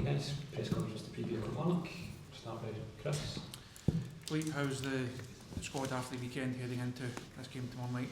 morning guys, press conference to preview Kilmarnock. Start by Chris. Lee, how's the squad after the weekend heading into this game tomorrow night?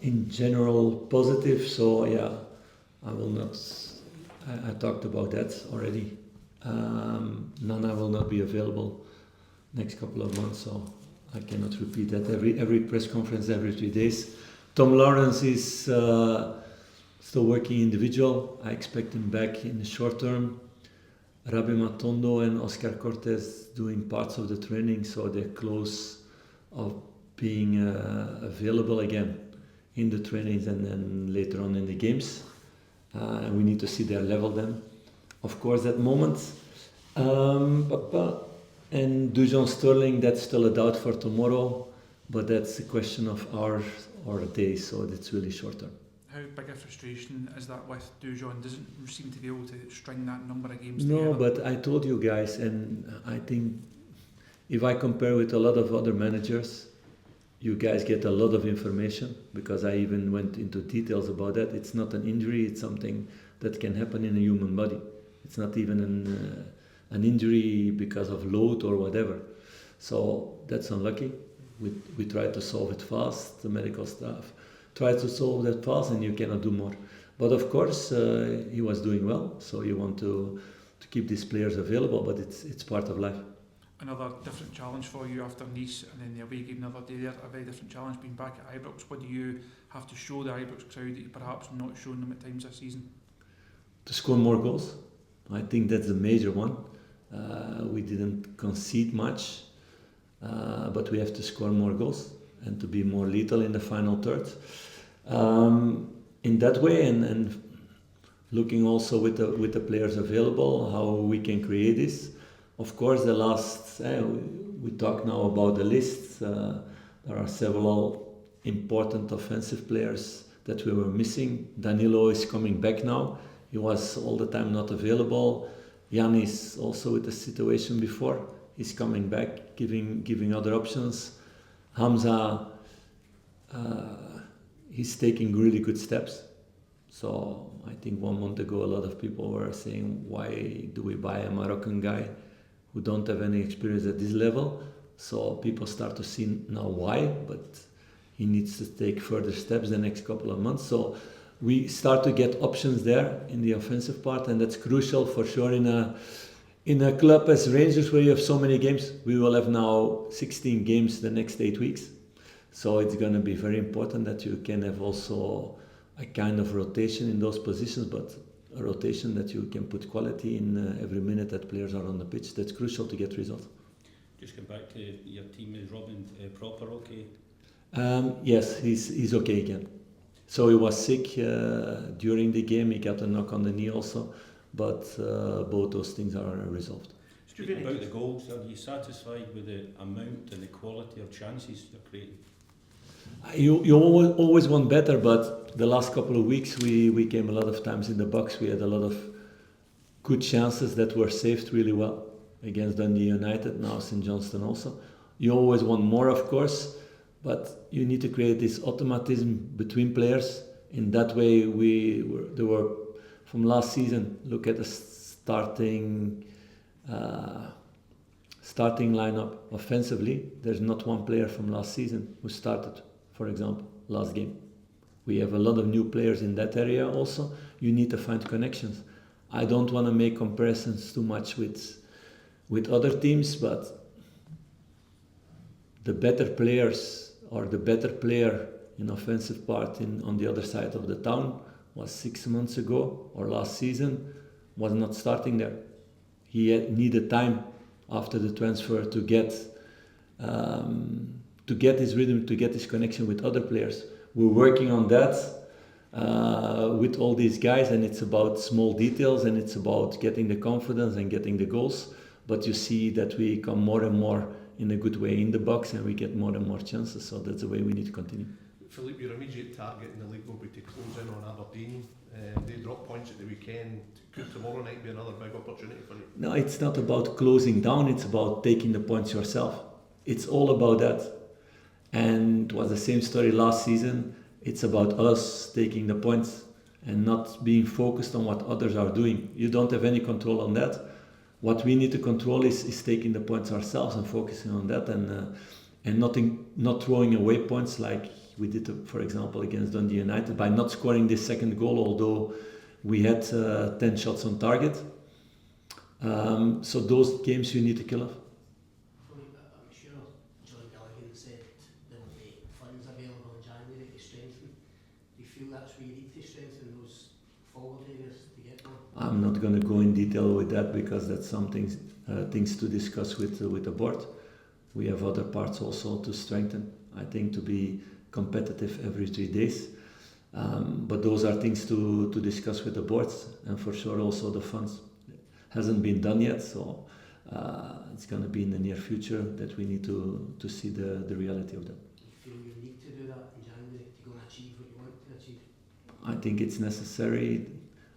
In general, positive. So yeah, I will not. I talked about that already. Nana will not be available next couple of months, so I cannot repeat that every press conference every 3 days. Tom Lawrence is still working individual. I expect him back in the short term. Rabbi Matondo and Oscar Cortez doing parts of the training, so they're close of being available again in the trainings and then later on in the games. And we need to see their level then. Of course, at moment. And Dujon Sterling, that's still a doubt for tomorrow, but that's a question of hours or days, so it's really short term. How big a frustration is that with Dujon? Doesn't seem to be able to string that number of games together. No, but I told you guys, and I think if I compare with a lot of other managers, you guys get a lot of information, because I even went into details about that. It's not an injury, it's something that can happen in a human body. It's not even an injury because of load or whatever. So that's unlucky. We try to solve it fast, the medical staff tries to solve that fast, and you cannot do more. But of course, he was doing well, so you want to keep these players available, but it's part of life. Another different challenge for you after Nice, and then the away game the other day there, a very different challenge being back at Ibrox. What do you have to show the Ibrox crowd that you perhaps not shown them at times this season? To score more goals. I think that's the major one. We didn't concede much, but we have to score more goals and to be more lethal in the final third. In that way, and looking also with the players available, how we can create this. Of course, the last, we talk now about the list. There are several important offensive players that we were missing. Danilo is coming back now. He was all the time not available. Jan is also with the situation before. He's coming back, giving other options. Hamza, he's taking really good steps. So I think 1 month ago, a lot of people were saying, why do we buy a Moroccan guy who don't have any experience at this level? So people start to see now why, but he needs to take further steps the next couple of months. So we start to get options there in the offensive part, and that's crucial for sure in a club as Rangers, where you have so many games. We will have now 16 games the next 8 weeks. So it's going to be very important that you can have also a kind of rotation in those positions, but a rotation that you can put quality in every minute that players are on the pitch. That's crucial to get results. Just come back to your team. Is Robin proper okay? Yes, he's okay again. So he was sick during the game. He got a knock on the knee also, but both those things are resolved. Speaking about the goals, are you satisfied with the amount and the quality of chances you're creating? You always want better, but the last couple of weeks we came a lot of times in the box. We had a lot of good chances that were saved really well against Dundee United, now St Johnstone also. You always want more, of course, but you need to create this automatism between players. In that way, there were from last season. Look at the starting lineup offensively. There's not one player from last season who started, for example, last game. We have a lot of new players in that area also. You need to find connections. I don't want to make comparisons too much with other teams, but the better players or the better player in offensive part on the other side of the town was 6 months ago or last season, was not starting there. He needed time after the transfer to get his rhythm, to get his connection with other players. We're working on that with all these guys, and it's about small details, and it's about getting the confidence and getting the goals. But you see that we come more and more in a good way in the box, and we get more and more chances. So that's the way we need to continue. Philippe, your immediate target in the league will be to close in on Aberdeen. They drop points at the weekend. Could tomorrow night be another big opportunity for you? No, it's not about closing down. It's about taking the points yourself. It's all about that. And it was the same story last season. It's about us taking the points. and not being focused on what others are doing. You don't have any control on that. What we need to control is taking the points ourselves and focusing on that, and not throwing away points like we did, for example, against Dundee United by not scoring this second goal, although we had 10 shots on target. So those games you need to kill off. I'm sure John Gallagher said there will be funds available in January to strengthen. Do you feel that's where you need to strengthen those forward areas to get one? I'm not going to go in detail with that because that's something things to discuss with the board. We have other parts also to strengthen. I think to be competitive every 3 days. But those are things to discuss with the boards, and for sure also the funds. Hasn't been done yet, so it's going to be in the near future that we need to see the reality of that. Do you feel you need to do that in January to go and achieve what you want to achieve? I think it's necessary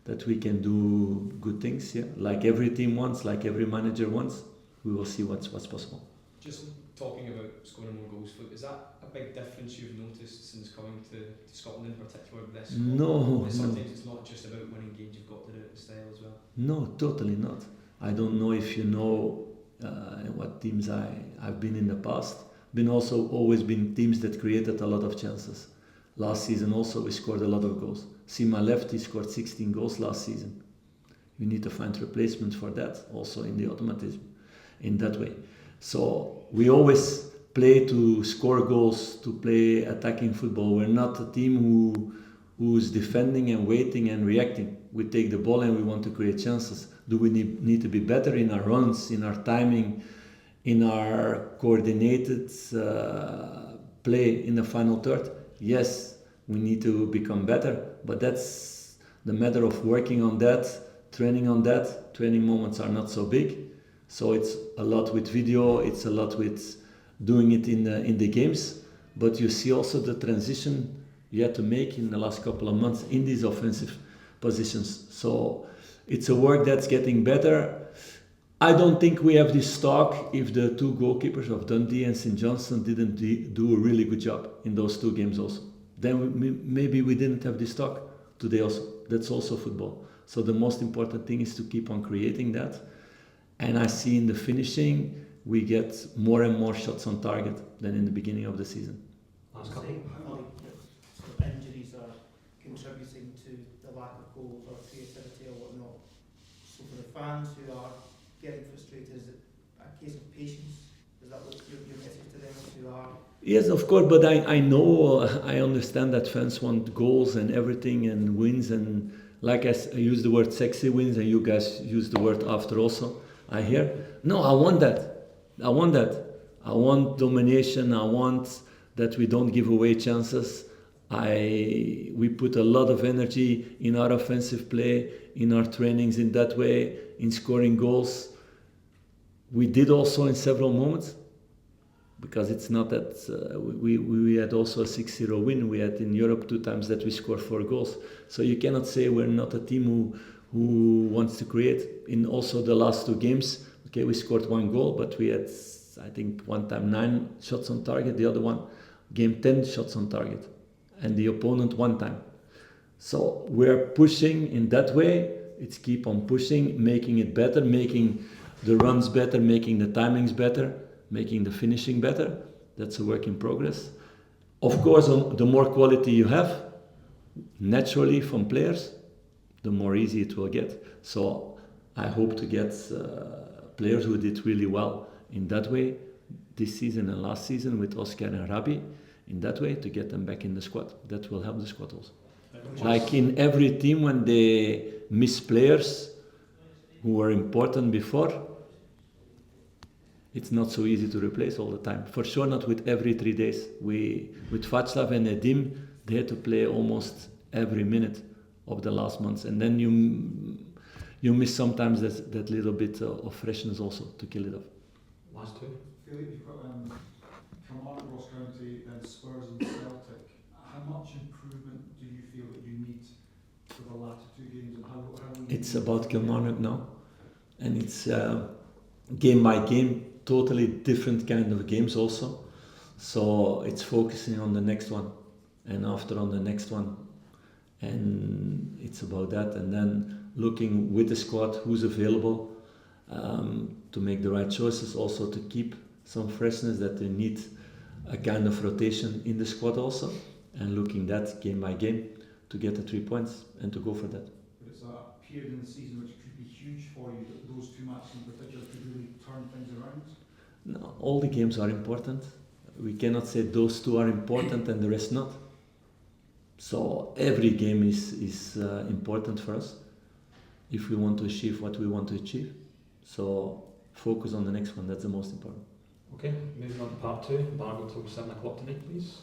that we can do good things, yeah. Like every team wants, like every manager wants. We will see what's possible. Just talking about scoring more goals, is that a big difference you've noticed since coming to Scotland in particular with this? No, Sometimes it's not just about winning games, you've got to do it in style as well. No, totally not. I don't know if you know what teams I've been in the past. Always been teams that created a lot of chances. Last season also we scored a lot of goals. Sima left, he scored 16 goals last season. You need to find replacements for that, also in the automatism, in that way. So we always play to score goals, to play attacking football. We're not a team who's defending and waiting and reacting. We take the ball and we want to create chances. Do we need to be better in our runs, in our timing, in our coordinated play in the final third? Yes, we need to become better, but that's the matter of working on that, training on that. Training moments are not so big, so it's a lot with video, it's a lot with doing it in the games, but you see also the transition you had to make in the last couple of months in these offensive positions. So it's a work that's getting better. I don't think we have this stock if the two goalkeepers of Dundee and St Johnstone didn't do a really good job in those two games also. Then maybe we didn't have this stock today also. That's also football. So the most important thing is to keep on creating that. And I see in the finishing, we get more and more shots on target than in the beginning of the season. Last couple. Injuries are contributing to the lack of goals or creativity or whatnot. So for the fans who are getting frustrated, is it a case of patience? Is that what your message to them who are? Yes, of course, but I know, I understand that fans want goals and everything and wins, and like I use the word sexy wins and you guys use the word after also. I hear, no, I want that. I want domination. I want that we don't give away chances. We put a lot of energy in our offensive play, in our trainings in that way, in scoring goals. We did also in several moments, because it's not that we had also a 6-0 win. We had in Europe 2 times that we scored 4 goals. So you cannot say we're not a team who wants to create. In also the last 2 games, okay, we scored 1 goal, but we had, I think, one time 9 shots on target, the other one game 10 shots on target, and the opponent 1 time. So we're pushing in that way. It's keep on pushing, making it better, making the runs better, making the timings better, making the finishing better. That's a work in progress. Of course, the more quality you have, naturally from players, the more easy it will get. So I hope to get players who did really well in that way this season and last season with Oscar and Rabi, in that way to get them back in the squad. That will help the squad also. Like in every team, when they miss players who were important before, it's not so easy to replace all the time. For sure not with every 3 days. With Václav and Edim, they had to play almost every minute of the last months. And then you miss sometimes that little bit of freshness also to kill it off. Last 2. Philip, you've got Kilmarnock, Ross County, then Spurs and Celtic. How much improvement do you feel that you need for the latter 2 games? And how it's about Kilmarnock now. And it's game by game, totally different kind of games also. So it's focusing on the next one and after on the next one. and it's about that. And then looking with the squad who's available, to make the right choices, also to keep some freshness, that they need a kind of rotation in the squad also, and looking that game by game to get the 3 points and to go for that. But it's a period in the season which could be huge for you, that those 2 matches in particular could really turn things around? No, all the games are important. We cannot say those 2 are important and the rest not. So every game is important for us if we want to achieve what we want to achieve. So focus on the next one, that's the most important. Okay, moving on to part 2, embargo till 7 o'clock tonight, please.